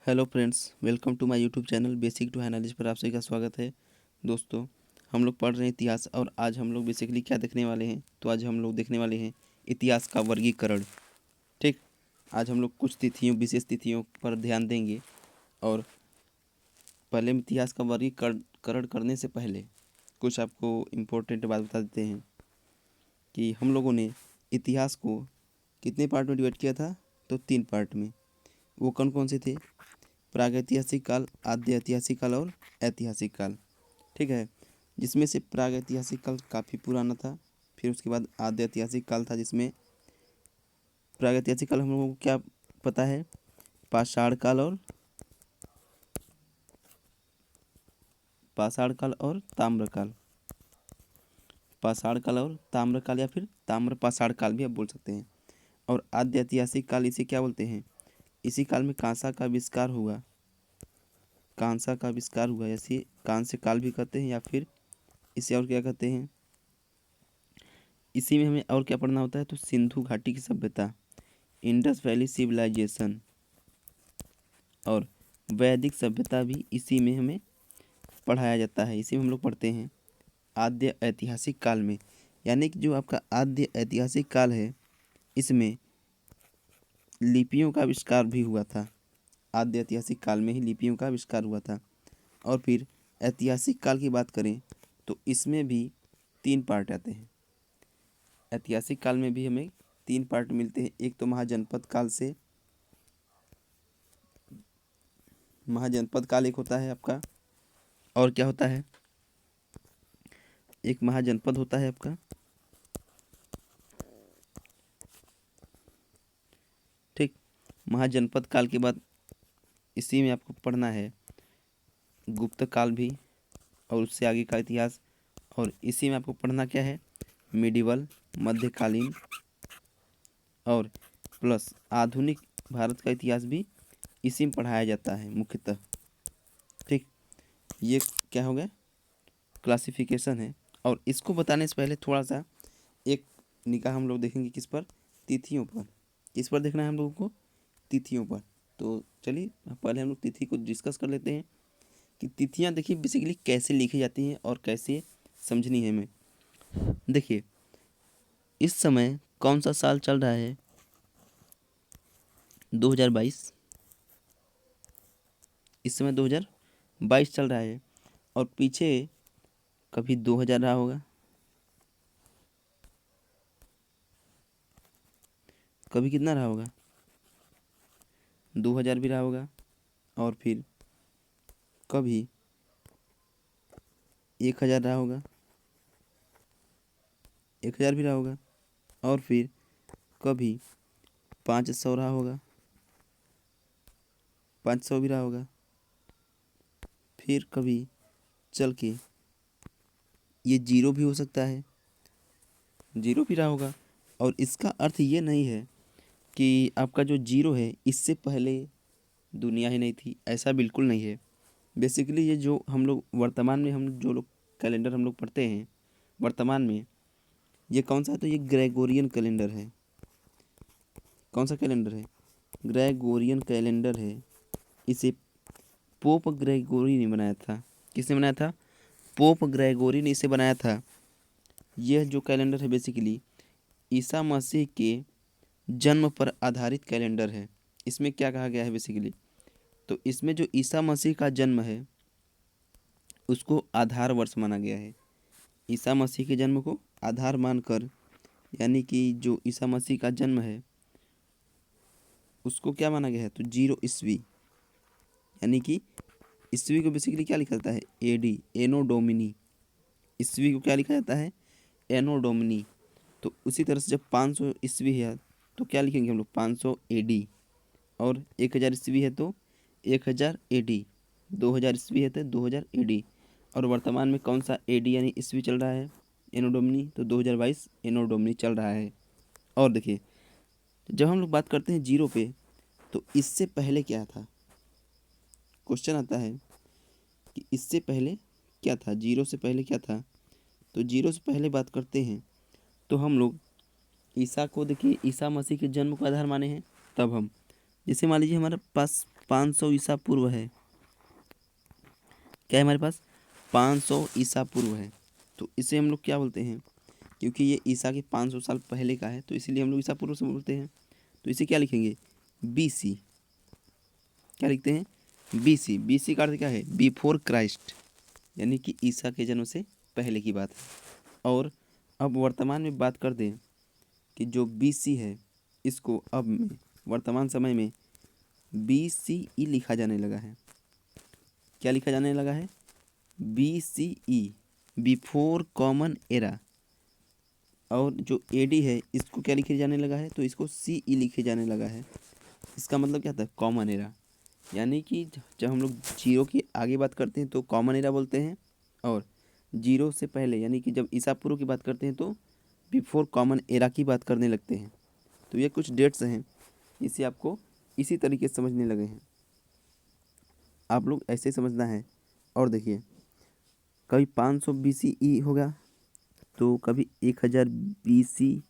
Hello friends, welcome to my YouTube channel basic to analyst पर आप सभी का स्वागत है। दोस्तों, हम लोग पढ़ रहे हैं इतिहास और आज हम लोग बेसिकली क्या देखने वाले हैं। तो आज हम लोग देखने वाले हैं इतिहास का वर्गीकरण। ठीक, आज हम लोग कुछ तिथियों, विशेष तिथियों पर ध्यान देंगे। और पहले हम इतिहास का वर्गीकरण करने से पहले कुछ आपको इम्पोर्टेंट बात बता देते हैं कि हम लोगों ने इतिहास को कितने पार्ट में डिवाइड किया था। तो 3 पार्ट में। वो कौन कौन से थे? प्रागैतिहासिक काल, आद्य ऐतिहासिक काल और ऐतिहासिक काल। ठीक है, जिसमें से प्रागैतिहासिक काल काफ़ी पुराना था। फिर उसके बाद आद्य ऐतिहासिक काल था, जिसमें प्रागैतिहासिक काल हम लोगों को क्या पता है? पाषाण काल और ताम्रकाल। पाषाण काल और ताम्रकाल या फिर ताम्र पाषाण काल भी आप बोल सकते हैं। और आद्य ऐतिहासिक काल इसे क्या बोलते हैं? इसी काल में कांसा का आविष्कार हुआ। ऐसे कांस्य काल भी कहते हैं या फिर इसे और क्या कहते हैं? इसी में हमें और क्या पढ़ना होता है? तो सिंधु घाटी की सभ्यता, इंडस वैली सिविलाइजेशन और वैदिक सभ्यता भी इसी में हमें पढ़ाया जाता है। इसी में हम लोग पढ़ते हैं आद्य ऐतिहासिक काल में। यानी कि जो आपका आद्य ऐतिहासिक काल है, इसमें लिपियों का आविष्कार भी हुआ था। आद्य ऐतिहासिक काल में ही लिपियों का आविष्कार हुआ था। और फिर ऐतिहासिक काल की बात करें तो इसमें भी 3 पार्ट आते हैं। ऐतिहासिक काल में भी हमें 3 पार्ट मिलते हैं। एक तो महाजनपद काल एक होता है आपका। और क्या होता है? एक महाजनपद होता है आपका। ठीक, महाजनपद काल के बाद इसी में आपको पढ़ना है गुप्त काल भी और उससे आगे का इतिहास। और इसी में आपको पढ़ना क्या है? मिडिवल, मध्यकालीन और प्लस आधुनिक भारत का इतिहास भी इसी में पढ़ाया जाता है मुख्यतः। ठीक, ये क्या हो गया? क्लासिफिकेशन है। और इसको बताने से पहले थोड़ा सा एक निगाह हम लोग देखेंगे किस पर? तिथियों पर। किस पर देखना है हम लोगों को? तिथियों पर। तो चलिए पहले हम लोग तिथि को डिस्कस कर लेते हैं कि तिथियां देखिए बेसिकली कैसे लिखी जाती हैं और कैसे समझनी है हमें। देखिए, इस समय कौन सा साल चल रहा है? 2022। इस समय 2022 चल रहा है। और पीछे कभी 2000 रहा होगा, कभी कितना रहा होगा? 2000 भी रहा होगा। और फिर कभी 1000 रहा होगा, 1000 भी रहा होगा। और फिर कभी 500 रहा होगा, 500 भी रहा होगा। फिर कभी चल के ये 0 भी हो सकता है, 0 भी रहा होगा। और इसका अर्थ ये नहीं है कि आपका जो 0 है इससे पहले दुनिया ही नहीं थी, ऐसा बिल्कुल नहीं है। बेसिकली ये जो हम लोग वर्तमान में हम जो लोग कैलेंडर हम लोग पढ़ते हैं वर्तमान में, ये कौन सा है? तो ये ग्रेगोरियन कैलेंडर है। कौन सा कैलेंडर है? ग्रेगोरियन कैलेंडर है। इसे पोप ग्रेगोरी ने बनाया था। किसने बनाया था? पोप ग्रेगोरी ने इसे बनाया था। यह जो कैलेंडर है बेसिकली ईसा मसीह के जन्म पर आधारित कैलेंडर है। इसमें क्या कहा गया है बेसिकली? तो इसमें जो ईसा मसीह का जन्म है उसको आधार वर्ष माना गया है। ईसा मसीह के जन्म को आधार मानकर, यानी कि जो ईसा मसीह का जन्म है उसको क्या माना गया है? तो 0 ईस्वी। यानी कि ईस्वी को बेसिकली क्या लिखा जाता है? एडी, एनो डोमिनी। ईस्वी को क्या लिखा जाता है? एनो डोमिनी। तो उसी तरह से जब 500 ईस्वी है तो क्या लिखेंगे हम लोग? 500 एडी। और 1000 ईस्वी है तो 1000 एडी। 2000 ईस्वी है तो 2000 एडी। और वर्तमान में कौन सा एडी यानी ईस्वी चल रहा है? एनो डोमिनी। तो 2022 एनो डोमिनी चल रहा है। और देखिए, जब हम लोग बात करते हैं 0 पे, तो इससे पहले क्या था? क्वेश्चन आता है कि इससे पहले क्या था? 0 से पहले क्या था? तो 0 से पहले बात करते हैं तो हम लोग ईसा को देखिए, ईसा मसीह के जन्म को आधार माने हैं। तब हम जैसे मान लीजिए हमारे पास 500 ईसा पूर्व है। क्या है हमारे पास? 500 ईसा पूर्व है। तो इसे हम लोग क्या बोलते हैं? क्योंकि ये ईसा के 500 साल पहले का है तो इसीलिए हम लोग ईसा पूर्व से बोलते हैं। तो इसे क्या लिखेंगे? BC। क्या लिखते हैं? BC। BC का अर्थ क्या है? बिफोर क्राइस्ट, यानी कि ईसा के जन्म से पहले की बात है। और अब वर्तमान में बात कर दें कि जो BC है इसको अब में वर्तमान समय में BCE लिखा जाने लगा है। क्या लिखा जाने लगा है? BCE, before common era. और जो AD है इसको क्या लिखे जाने लगा है? तो इसको CE लिखे जाने लगा है। इसका मतलब क्या था? Common era. यानी कि जब हम लोग जीरो की आगे बात करते हैं तो कॉमन एरा बोलते हैं, और जीरो से पहले यानी कि जब ईसा पूर्व की बात करते हैं तो बिफोर कॉमन एरा की बात करने लगते हैं। तो ये कुछ डेट्स हैं, इसे आपको इसी तरीके से समझने लगे हैं। आप लोग ऐसे समझना है। और देखिए, कभी 500 BCE होगा तो कभी 1000 BC,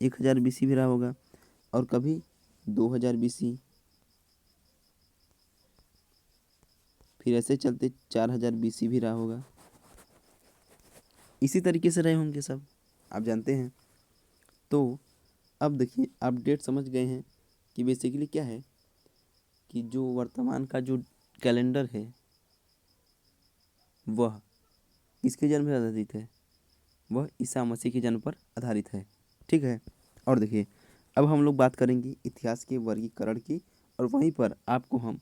1000 BC भी रहा होगा, और कभी 2000 BC, फिर ऐसे चलते 4000 BC भी रहा होगा। इसी तरीके से रहे होंगे सब, आप जानते हैं। तो अब देखिए, आप डेट समझ गए हैं कि बेसिकली क्या है कि जो वर्तमान का जो कैलेंडर है वह किसके जन्म पर आधारित है? वह ईसा मसीह के जन्म पर आधारित है। ठीक है। और देखिए, अब हम लोग बात करेंगे इतिहास के वर्गीकरण की, और वहीं पर आपको हम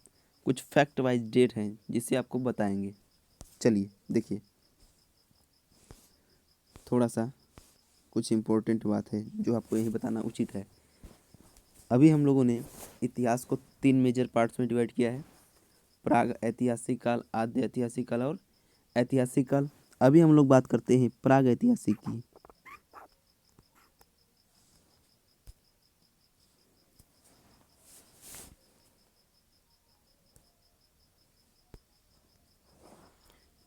कुछ फैक्ट वाइज डेट हैं जिससे आपको बताएंगे। चलिए देखिए, थोड़ा सा कुछ इम्पोर्टेंट बात है जो आपको यही बताना उचित है। अभी हम लोगों ने इतिहास को 3 मेजर पार्ट्स में डिवाइड किया है: प्राग ऐतिहासिक काल, आद्य ऐतिहासिक काल और ऐतिहासिक काल। अभी हम लोग बात करते हैं प्राग ऐतिहासिक की।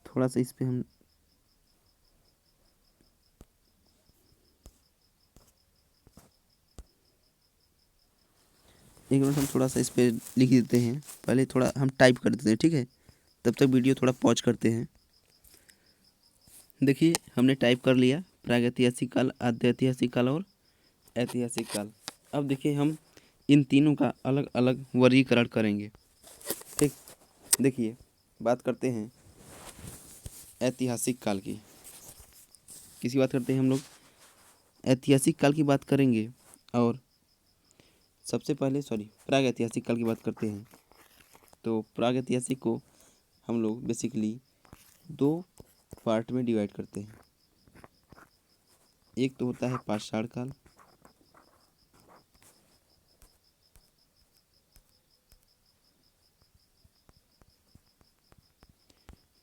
थोड़ा सा इस पे हम एक मिनट, हम थोड़ा सा इस पे लिख देते हैं। पहले थोड़ा हम टाइप कर देते हैं, ठीक है? तब तक वीडियो थोड़ा पॉज करते हैं। देखिए, हमने टाइप कर लिया प्रागैतिहासिक काल, आद्य ऐतिहासिक काल और ऐतिहासिक काल। अब देखिए, हम इन तीनों का अलग अलग वर्गीकरण करेंगे। ठीक, देखिए, बात करते हैं ऐतिहासिक काल की। किसी बात करते हैं हम लोग ऐतिहासिक काल की बात करेंगे, और सबसे पहले प्राग ऐतिहासिक काल की बात करते हैं। तो प्राग ऐतिहासिक को हम लोग बेसिकली 2 पार्ट में डिवाइड करते हैं। एक तो होता है पाषाण काल,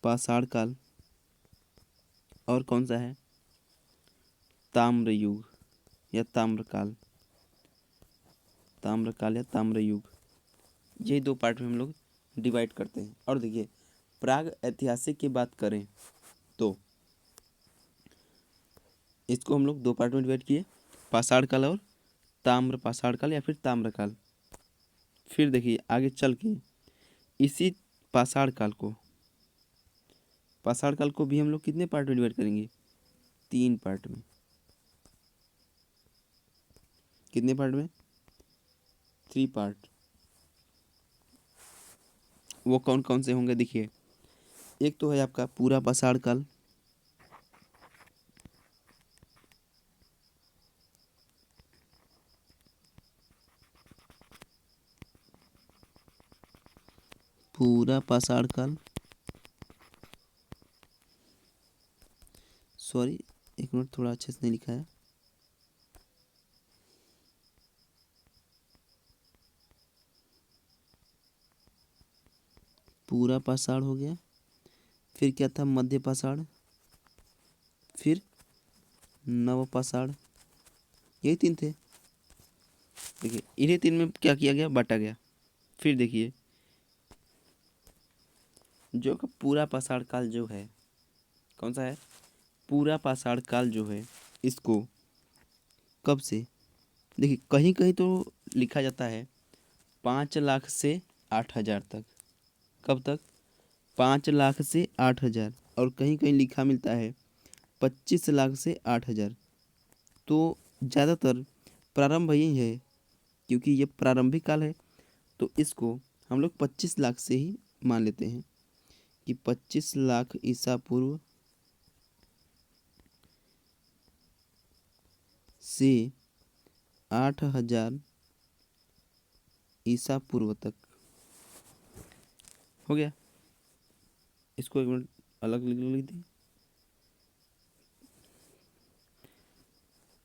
पाषाण काल, और कौन सा है? ताम्र युग या ताम्रकाल, ताम्रकाल या ताम्र युग। ये 2 पार्ट में हम लोग डिवाइड करते हैं। और देखिए, प्राग ऐतिहासिक की बात करें तो इसको हम लोग 2 पार्ट में डिवाइड किए, पाषाण काल और ताम्र पाषाण काल या फिर ताम्रकाल। फिर देखिए आगे चल के इसी पाषाण काल को भी हम लोग कितने पार्ट में डिवाइड करेंगे? 3 पार्ट में। कितने पार्ट में? 3 पार्ट। वो कौन कौन से होंगे? देखिए, एक तो है आपका पूरा पाषाण काल, पूरा पाषाण काल, सॉरी एक मिनट, थोड़ा अच्छे से नहीं लिखा है। पूरा पाषाण हो गया, फिर क्या था? मध्य पाषाण, फिर नव पाषाण। यही 3 थे। देखिए, इन्हीं 3 में क्या किया गया? बांटा गया। फिर देखिए, जो का पूरा पाषाण काल जो है, कौन सा है? पूरा पाषाण काल जो है, इसको कब से देखिए कहीं कहीं तो लिखा जाता है 5 लाख से 8 हज़ार तक। कब तक? 5 लाख से 8 हज़ार। और कहीं कहीं लिखा मिलता है 25 लाख से 8 हज़ार। तो ज़्यादातर प्रारंभ यही है, क्योंकि ये प्रारंभिक काल है, तो इसको हम लोग 25 लाख से ही मान लेते हैं कि 25 लाख ईसा पूर्व से 8 हज़ार ईसा पूर्व तक। हो गया। इसको एक मिनट अलग लिख दी।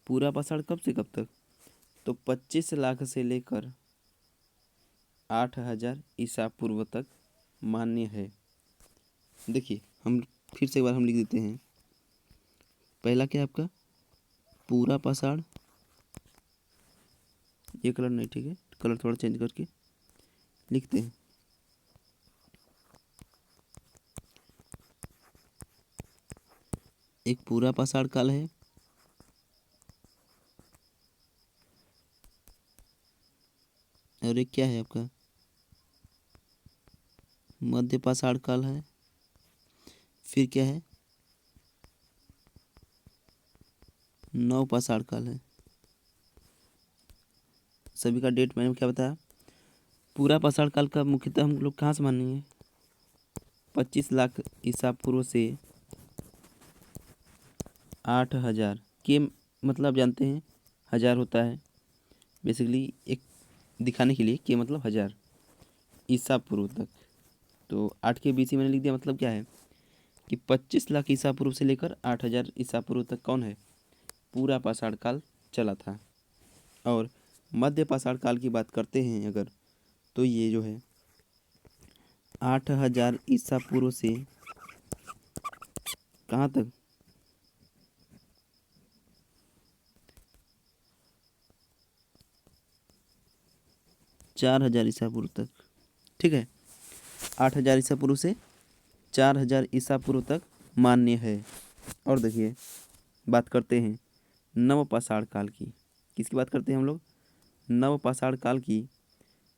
पूरा पाषाण कब से कब तक? तो 25 लाख से लेकर 8 हज़ार ईसा पूर्व तक मान्य है। देखिए हम फिर से एक बार हम लिख देते हैं। पहला क्या है आपका? पूरा पाषाण। ये कलर नहीं, ठीक है, कलर थोड़ा चेंज करके लिखते हैं। एक पूरा पाषाण काल है, और एक क्या है आपका? मध्य पाषाण काल है। फिर क्या है? नव पाषाण काल है। सभी का डेट मैंने क्या बताया? पूरा पाषाण काल का मुख्यतः हम लोग कहाँ से मानेंगे? 25 लाख ईसा पूर्व से 8 हज़ार के मतलब जानते हैं, हज़ार होता है बेसिकली, एक दिखाने के लिए के मतलब हज़ार ईसा पूर्व तक। तो 8 के बीच ही मैंने लिख दिया। मतलब क्या है कि 25 लाख ईसा पूर्व से लेकर 8 हज़ार ईसा पूर्व तक कौन है? पूरा पाषाण काल चला था। और मध्य पाषाण काल की बात करते हैं अगर, तो ये जो है 8 हज़ार ईसा पूर्व से कहाँ तक? 4 हज़ार ईसा पूर्व तक। ठीक है, 8 हज़ार ईसा पूर्व से 4 हज़ार ईसा पूर्व तक मान्य है। और देखिए बात करते हैं नव पाषाण काल की। किसकी बात करते हैं हम लोग? नव पाषाण काल की।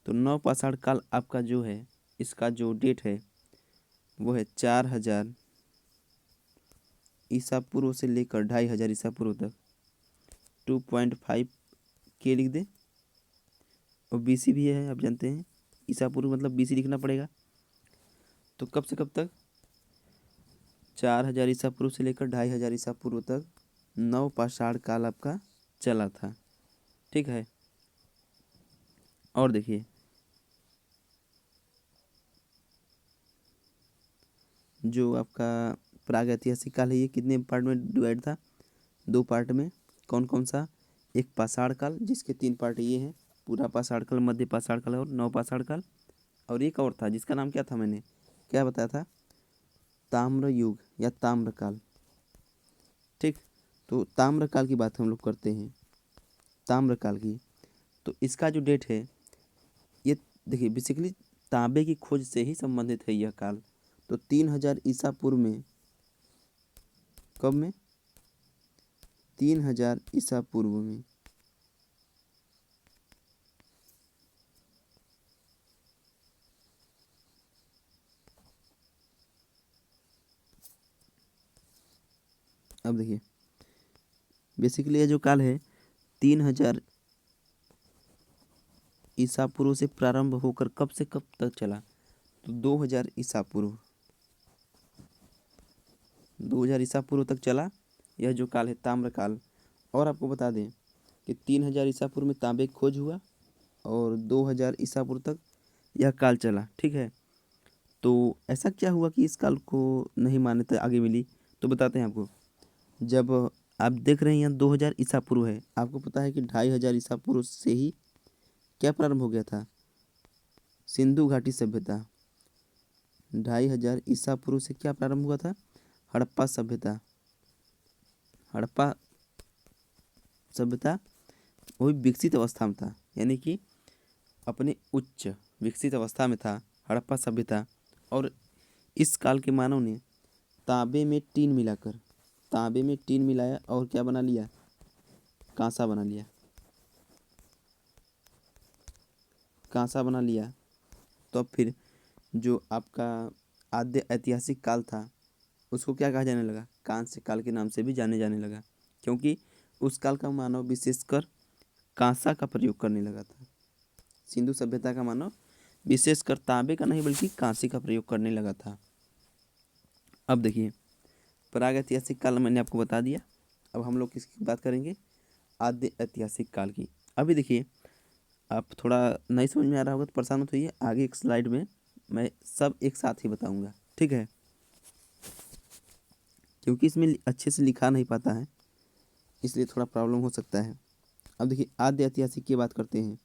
तो नव पाषाण काल आपका जो है, इसका जो डेट है वो है 4 हज़ार ईसा पूर्व से लेकर 2,500 ईसा पूर्व तक। 2.5 के लिख दे। और बीसी भी है, आप जानते हैं ईसा पूर्व मतलब बीसी लिखना पड़ेगा। तो कब से कब तक? 4 हज़ार ईसा पूर्व से लेकर 2,500 ईसा पूर्व तक नव पाषाण काल आपका चला था। ठीक है। और देखिए जो आपका प्रागैतिहासिक काल है, ये कितने पार्ट में डिवाइड था? 2 पार्ट में। कौन कौन सा? एक पाषाण काल जिसके 3 पार्ट ये हैं, पूरा पाषाण काल, मध्य पाषाण काल और नव पाषाण काल। और एक और था जिसका नाम क्या था, मैंने क्या बताया था? ताम्र युग या ताम्र काल। ठीक। तो ताम्र काल की बात हम लोग करते हैं, ताम्र काल की। तो इसका जो डेट है, ये देखिए बेसिकली तांबे की खोज से ही संबंधित है यह काल। तो 3 हज़ार ईसा पूर्व में, कब में? 3 हज़ार ईसा पूर्व में। अब देखिए बेसिकली ये जो काल है 3 हज़ार ईसा पूर्व से प्रारंभ होकर कब से कब तक चला? तो 2 हज़ार ईसा पूर्व, 2 हज़ार ईसा पूर्व तक चला यह जो काल है ताम्र काल। और आपको बता दें कि 3 हज़ार ईसा पूर्व में तांबे की खोज हुआ और 2 हज़ार ईसा पूर्व तक यह काल चला। ठीक है। तो ऐसा क्या हुआ कि इस काल को नहीं मान्यता आगे मिली? तो बताते हैं आपको। जब आप देख रहे हैं यहाँ 2 हज़ार ईसा पूर्व है, आपको पता है कि 2,500 ईसा पूर्व से ही क्या प्रारंभ हो गया था? सिंधु घाटी सभ्यता। 2,500 ईसा पूर्व से क्या प्रारंभ हुआ था? हड़प्पा सभ्यता। हड़प्पा सभ्यता वही विकसित अवस्था में था, यानी कि अपने उच्च विकसित अवस्था में था हड़प्पा सभ्यता। और इस काल के मानव ने तांबे में टीन मिलाकर, तांबे में टीन मिलाया और क्या बना लिया? कांसा बना लिया। कांसा बना लिया, तो अब फिर जो आपका आद्य ऐतिहासिक काल था उसको क्या कहा जाने लगा, कांस्य काल के नाम से भी जाने लगा, क्योंकि उस काल का मानव विशेषकर कांसा का प्रयोग करने लगा था। सिंधु सभ्यता का मानव विशेषकर तांबे का नहीं बल्कि कांसे का प्रयोग करने लगा था। अब देखिए, प्रागैतिहासिक काल मैंने आपको बता दिया। अब हम लोग किसकी बात करेंगे, आद्य ऐतिहासिक काल की। अभी देखिए, आप थोड़ा नहीं समझ में आ रहा होगा तो परेशान मत होइए, आगे एक स्लाइड में मैं सब एक साथ ही बताऊंगा, ठीक है, क्योंकि इसमें अच्छे से लिखा नहीं पाता है इसलिए थोड़ा प्रॉब्लम हो सकता है। अब देखिए, आद्य ऐतिहासिक की बात करते हैं,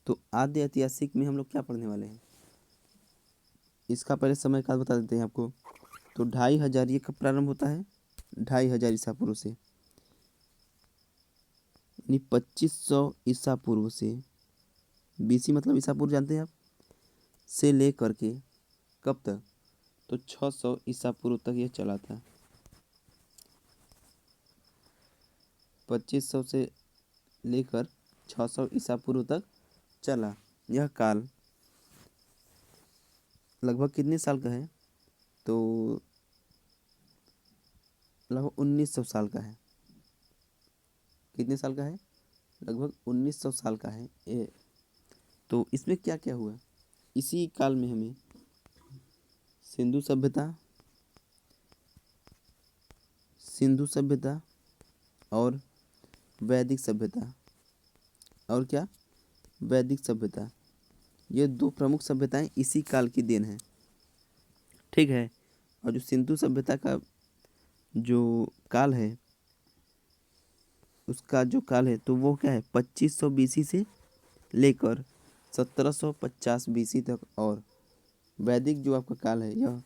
तो आद्य ऐतिहासिक में हम लोग क्या पढ़ने वाले हैं, इसका पहले समय काल बता देते हैं आपको। तो 2500 ये कब प्रारंभ होता है, 2500 ईसा पूर्व से, यानी 2500 ईसा पूर्व से, बीसी मतलब ईसा पूर्व जानते हैं आप, से ले करके कब तक, तो 600 ईसा पूर्व तक ये चला था। 2500 से लेकर 600 ईसा पूर्व तक चला। यह काल लगभग कितने साल का है, तो लगभग 1900 साल का है। कितने साल का है, लगभग 1900 साल का है ये। तो इसमें क्या क्या हुआ, इसी काल में हमें सिंधु सभ्यता, और वैदिक सभ्यता, और क्या, वैदिक सभ्यता, ये दो प्रमुख सभ्यताएं इसी काल की देन है, ठीक है। और जो सिंधु सभ्यता का जो काल है, उसका जो काल है तो वो क्या है, 2500 बीसी से लेकर 1750 बीसी तक, और वैदिक जो आपका काल है यह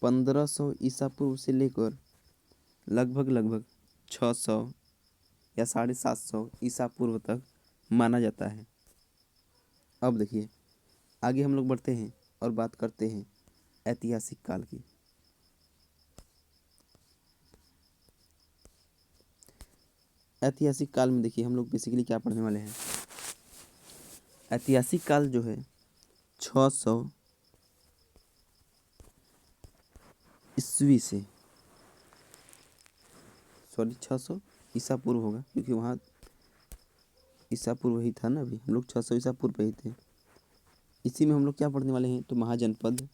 1500 ईसा पूर्व से लेकर लगभग 600 या 750 ईसा पूर्व तक माना जाता है। अब देखिए, आगे हम लोग बढ़ते हैं और बात करते हैं ऐतिहासिक काल की। ऐतिहासिक काल में देखिए हम लोग बेसिकली क्या पढ़ने वाले हैं, ऐतिहासिक काल जो है 600 ईस्वी से, सॉरी 600 ईसा पूर्व होगा क्योंकि वहाँ ईसा पूर्व ही था ना, अभी हम लोग 600 ईसा पूर्व पे ही थे। इसी में हम लोग क्या पढ़ने वाले हैं, तो महाजनपद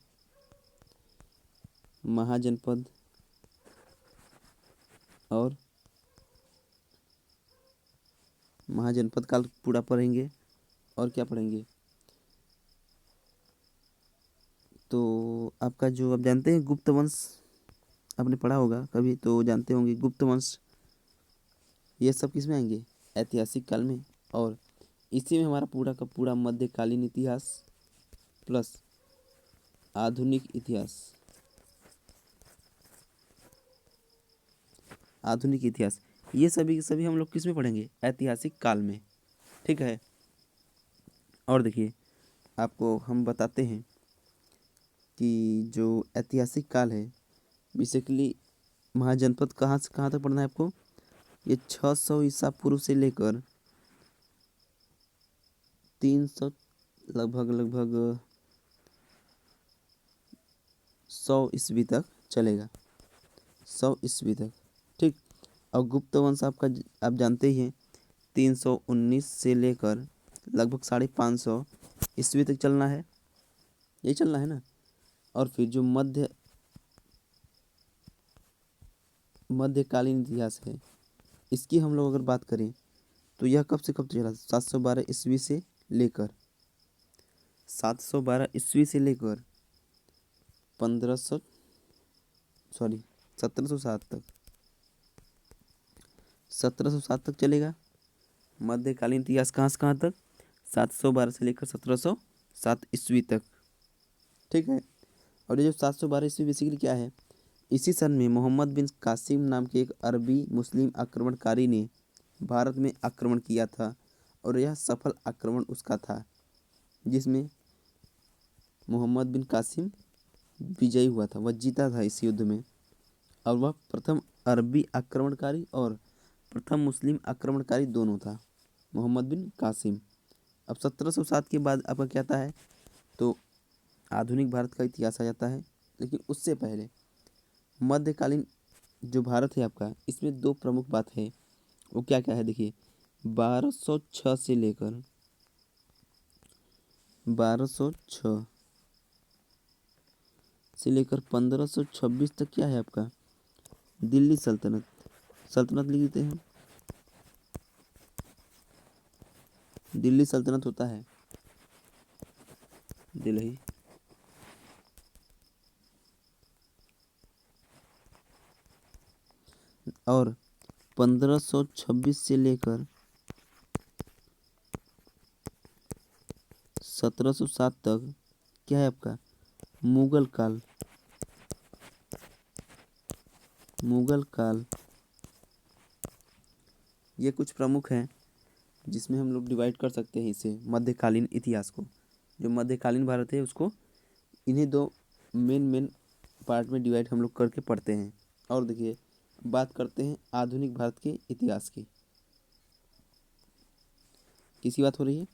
और महाजनपद काल पूरा पढ़ेंगे। और क्या पढ़ेंगे, तो आपका जो आप जानते हैं गुप्त वंश, आपने पढ़ा होगा कभी तो जानते होंगे गुप्त वंश, ये सब किस में आएंगे, ऐतिहासिक काल में। और इसी में हमारा पूरा का पूरा मध्यकालीन इतिहास प्लस आधुनिक इतिहास, ये सभी के सभी हम लोग किस में पढ़ेंगे, ऐतिहासिक काल में, ठीक है। और देखिए, आपको हम बताते हैं कि जो ऐतिहासिक काल है बेसिकली महाजनपद कहाँ से कहाँ तक पढ़ना है आपको, ये 600 ईसा पूर्व से लेकर 300 लगभग 100 ईस्वी तक चलेगा, 100 ईस्वी तक, ठीक। और गुप्त वंश आपका आप जानते ही हैं 319 से लेकर लगभग 550 ईस्वी तक चलना है, यही चलना है ना। और फिर जो मध्यकालीन इतिहास है, इसकी हम लोग अगर बात करें तो यह कब से कब चला, 712 ईस्वी से लेकर 1500 सॉरी 1707 तक, 1707 तक चलेगा। मध्यकालीन इतिहास कहाँ से कहाँ तक, 712 से लेकर 1707 ईस्वी तक, ठीक है। और ये जो 712 ईस्वी बेसिकली क्या है, इसी सन में मोहम्मद बिन कासिम नाम के एक अरबी मुस्लिम आक्रमणकारी ने भारत में आक्रमण किया था, और यह सफल आक्रमण उसका था जिसमें मोहम्मद बिन कासिम विजयी हुआ था, वह जीता था इस युद्ध में। और वह प्रथम अरबी आक्रमणकारी और प्रथम मुस्लिम आक्रमणकारी दोनों था, मोहम्मद बिन कासिम। अब 1707 के बाद आपका क्या आता है, तो आधुनिक भारत का इतिहास आ जाता है। लेकिन उससे पहले मध्यकालीन जो भारत है आपका, इसमें दो प्रमुख बात है। वो क्या क्या है देखिए, 1206 से लेकर 1206 से लेकर 1526 तक क्या है आपका, दिल्ली सल्तनत। सल्तनत लिख देते हैं, दिल्ली सल्तनत होता है, दिल्ली। और 1526 से लेकर 1707 तक क्या है आपका, मुगल काल। मुगल काल, ये कुछ प्रमुख हैं जिसमें हम लोग डिवाइड कर सकते हैं इसे मध्यकालीन इतिहास को। जो मध्यकालीन भारत है उसको इन्हीं दो मेन मेन पार्ट में डिवाइड हम लोग करके पढ़ते हैं। और देखिए, बात करते हैं आधुनिक भारत के इतिहास की। किसी बात हो रही है,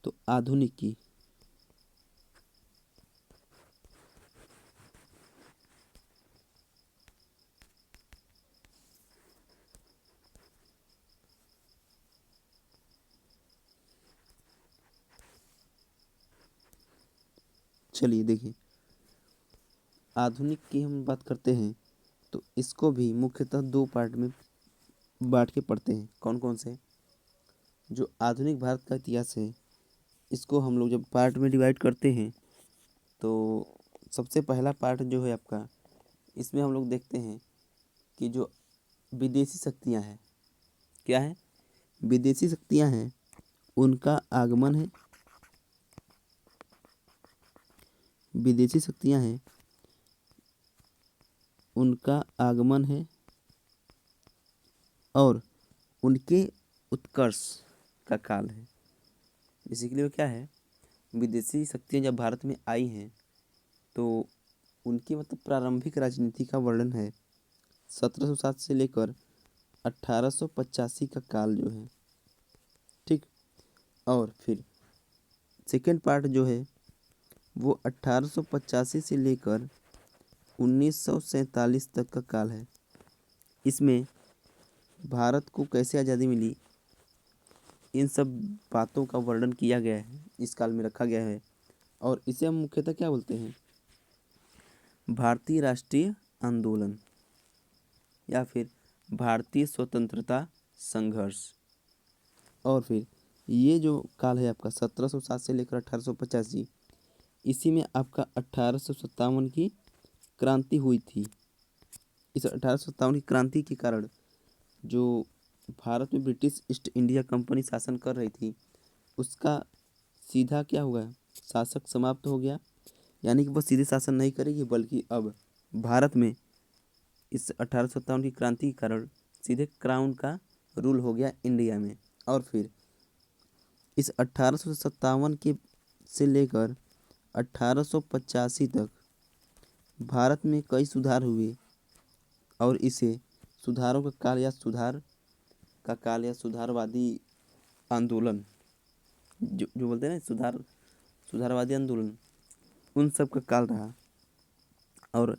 तो आधुनिक की। चलिए देखिए, आधुनिक की हम बात करते हैं तो इसको भी मुख्यतः दो पार्ट में बांट के पढ़ते हैं। कौन कौन से, जो आधुनिक भारत का इतिहास है इसको हम लोग जब पार्ट में डिवाइड करते हैं तो सबसे पहला पार्ट जो है आपका, इसमें हम लोग देखते हैं कि जो विदेशी शक्तियां हैं, क्या है, विदेशी शक्तियां हैं, उनका आगमन है। विदेशी शक्तियां हैं, उनका आगमन है और उनके उत्कर्ष का काल है। बेसिकली वो क्या है, विदेशी शक्तियां जब भारत में आई हैं तो उनकी मतलब प्रारंभिक राजनीति का वर्णन है 1707 से लेकर 1885 का काल जो है, ठीक। और फिर सेकेंड पार्ट जो है वो 1885 से लेकर 1947 तक का काल है। इसमें भारत को कैसे आज़ादी मिली, इन सब बातों का वर्णन किया गया है, इस काल में रखा गया है। और इसे हम मुख्यतः क्या बोलते हैं, भारतीय राष्ट्रीय आंदोलन या फिर भारतीय स्वतंत्रता संघर्ष। और फिर ये जो काल है आपका 1707 से लेकर 1885, इसी में आपका 1857 की क्रांति हुई थी। इस 1857 की क्रांति के कारण जो भारत में ब्रिटिश ईस्ट इंडिया कंपनी शासन कर रही थी, उसका सीधा क्या हुआ, शासक समाप्त हो गया। यानी कि वह सीधे शासन नहीं करेगी, बल्कि अब भारत में इस 1857 की क्रांति के कारण सीधे क्राउन का रूल हो गया इंडिया में। और फिर इस 1857 के से लेकर 1885 तक भारत में कई सुधार हुए और इसे सुधारों का काल या सुधारवादी आंदोलन, जो जो बोलते हैं ना, सुधारवादी आंदोलन, उन सब का काल रहा। और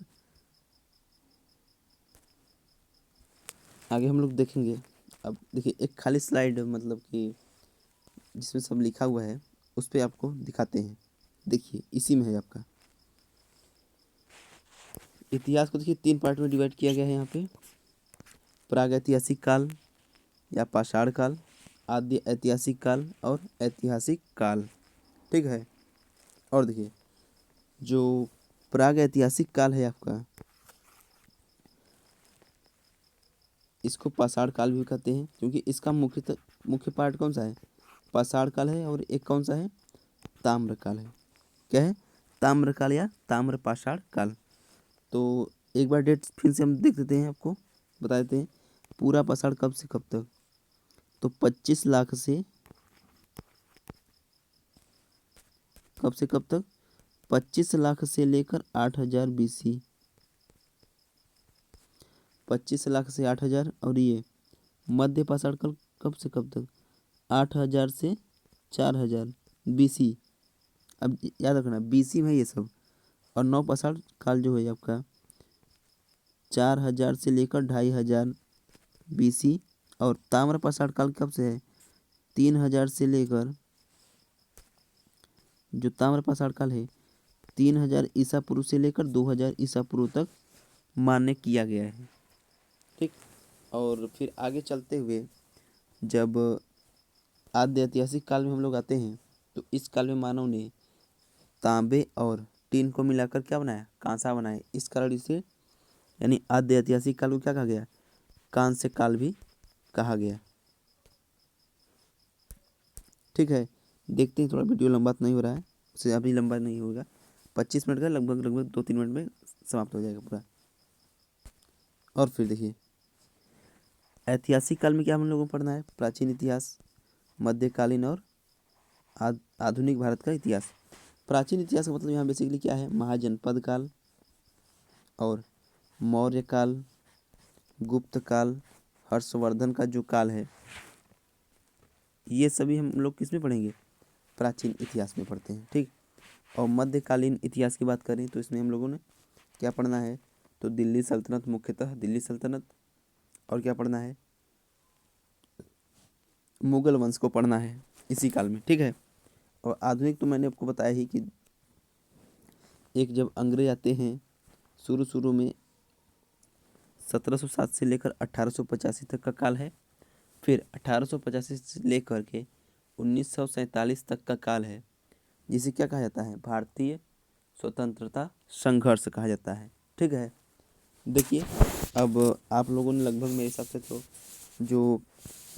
आगे हम लोग देखेंगे। अब देखिए, एक खाली स्लाइड मतलब कि जिसमें सब लिखा हुआ है उस पर आपको दिखाते हैं। देखिए इसी में है आपका इतिहास को। देखिए तीन पार्ट में डिवाइड किया गया है यहाँ पे, प्रागैतिहासिक काल या पाषाण काल, आद्य ऐतिहासिक काल और ऐतिहासिक काल, ठीक है। और देखिए, जो प्रागैतिहासिक काल है आपका, इसको पाषाण काल भी कहते हैं क्योंकि इसका मुख्य पार्ट कौन सा है, पाषाण काल है। और एक कौन सा है, ताम्र काल है। क्या है, ताम्र काल या ताम्र पाषाण काल। तो एक बार डेट फिर से हम देख देते हैं, आपको बता देते हैं पूरा पाषाण कब से कब तक। तो 25 लाख से कब से कब तक, 25 लाख से लेकर 8000 BC। 25 लाख से 8000। और ये मध्य पाषाण काल कब से कब तक, 8000 से 4000 BC। अब याद रखना BC में ये सब। और नवपाषाण काल जो है आपका 4000 से लेकर 2500 BC। और ताम्रपाषाण काल कब से है? 3000 से लेकर, जो ताम्रपाषाण काल है 3000 ईसा पूर्व से लेकर 2000 ईसा पूर्व तक मान्य किया गया है। ठीक। और फिर आगे चलते हुए जब आद्य ऐतिहासिक काल में हम लोग आते हैं तो इस काल में मानव ने तांबे और टीन को मिलाकर क्या बनाया? कांसा बनाया। इस कारण इसे यानी आद्य ऐतिहासिक काल को क्या कहा गया? कांस्य काल भी कहा गया। ठीक है, देखते हैं, थोड़ा वीडियो लंबा तो नहीं हो रहा है, उससे अभी लंबा नहीं होगा, 25 मिनट का, लगभग लगभग 2-3 मिनट में समाप्त हो जाएगा पूरा। और फिर देखिए ऐतिहासिक काल में क्या हम लोगों को पढ़ना है? प्राचीन इतिहास, मध्यकालीन और आधुनिक भारत का इतिहास। प्राचीन इतिहास का मतलब यहाँ बेसिकली क्या है? महाजनपद काल और मौर्य काल, गुप्त काल, हर्षवर्धन का जो काल है, ये सभी हम लोग किस में पढ़ेंगे? प्राचीन इतिहास में पढ़ते हैं। ठीक। और मध्यकालीन इतिहास की बात करें तो इसमें हम लोगों ने क्या पढ़ना है? तो दिल्ली सल्तनत, मुख्यतः दिल्ली सल्तनत, और क्या पढ़ना है? मुगल वंश को पढ़ना है इसी काल में। ठीक है। और आधुनिक तो मैंने आपको बताया ही कि एक जब अंग्रेज आते हैं शुरू शुरू में 1707 से लेकर 1885 तक का काल है। फिर 1885 से लेकर के 1947 तक का काल है, जिसे क्या कहा जाता है? भारतीय स्वतंत्रता संघर्ष कहा जाता है। ठीक है। देखिए अब आप लोगों ने लगभग मेरे हिसाब से तो जो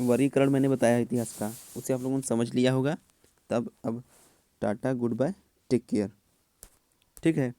वर्गीकरण मैंने बताया इतिहास का, उसे आप लोगों ने समझ लिया होगा। तब अब ta ta, goodbye, take care. ठीक है।